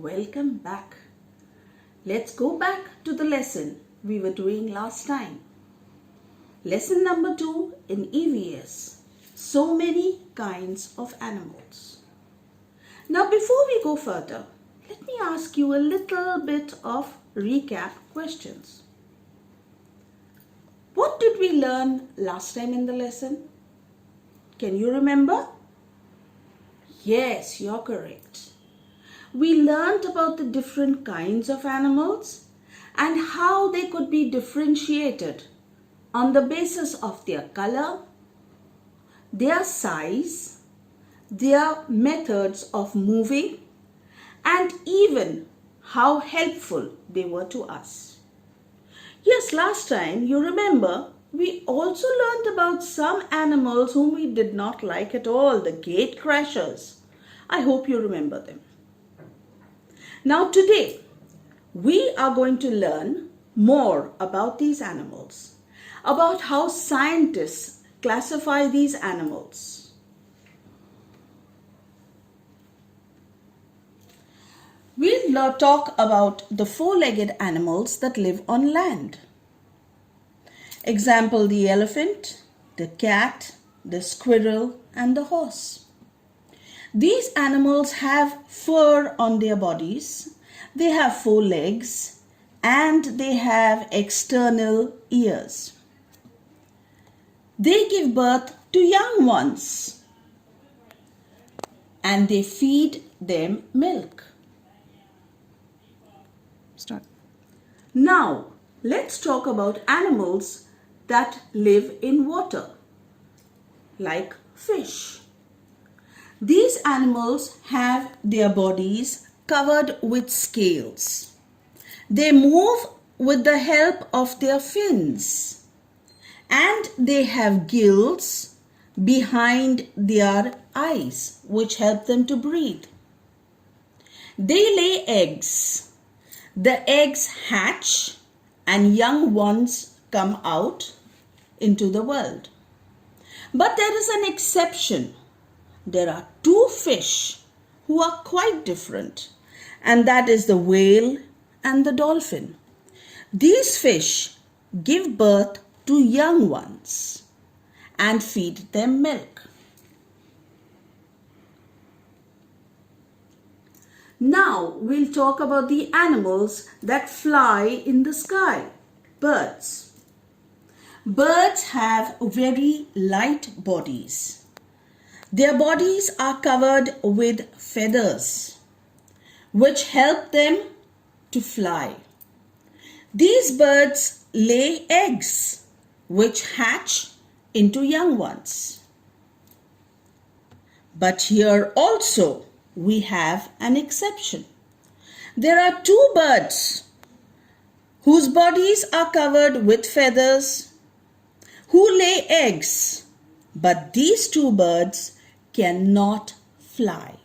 Welcome back. Let's go back to the lesson we were doing last time. Lesson number 2 in EVS. So many kinds of animals. Now before we go further, let me ask you a little bit of recap questions. What did we learn last time in the lesson? Can you remember? Yes, you're correct. We learned about the different kinds of animals and how they could be differentiated on the basis of their color, their size, their methods of moving, and even how helpful they were to us. Yes, last time you remember we also learned about some animals whom we did not like at all, the gate crashers. I hope you remember them. Now today we are going to learn more about these animals, about how scientists classify these animals. We'll talk about the four-legged animals that live on land. Example, the elephant, the cat, the squirrel, and the horse. These animals have fur on their bodies, they have 4 legs, and they have external ears. They give birth to young ones and they feed them milk. Start. Now, let's talk about animals that live in water, like fish. These animals have their bodies covered with scales. They move with the help of their fins, and they have gills behind their eyes which help them to breathe. They lay eggs. The eggs hatch and young ones come out into the world. But there is an exception. There are 2 fish who are quite different, and that is the whale and the dolphin. These fish give birth to young ones and feed them milk. Now we'll talk about the animals that fly in the sky, birds. Birds have very light bodies. Their bodies are covered with feathers, which help them to fly. These birds lay eggs, which hatch into young ones. But here also we have an exception. There are 2 birds whose bodies are covered with feathers, who lay eggs, but these 2 birds cannot fly.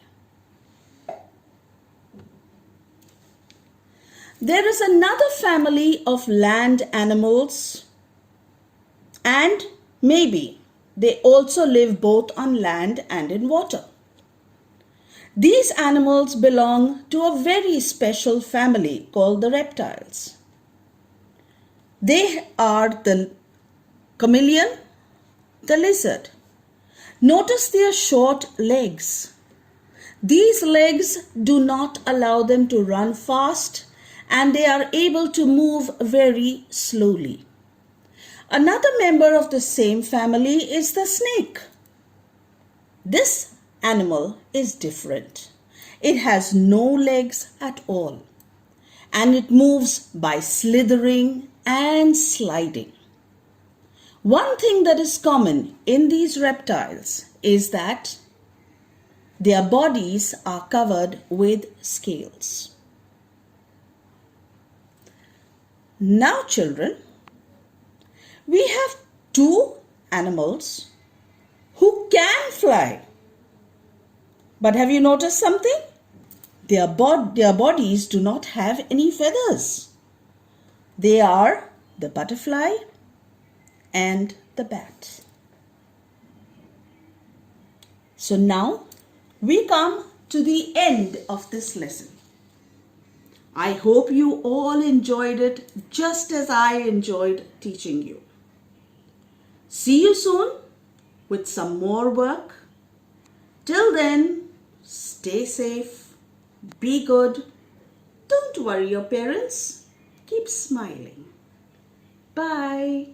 There is another family of land animals, and maybe they also live both on land and in water. These animals belong to a very special family called the reptiles. They are the chameleon, the lizard. Notice their short legs. These legs do not allow them to run fast, and they are able to move very slowly. Another member of the same family is the snake. This animal is different. It has no legs at all, and it moves by slithering and sliding. One thing that is common in these reptiles is that their bodies are covered with scales. Now children, we have 2 animals who can fly. But have you noticed something? Their bodies do not have any feathers. They are the butterfly and the bat. So now we come to the end of this lesson. I hope you all enjoyed it just as I enjoyed teaching you. See you soon with some more work. Till then, stay safe, be good. Don't worry your parents. Keep smiling. Bye.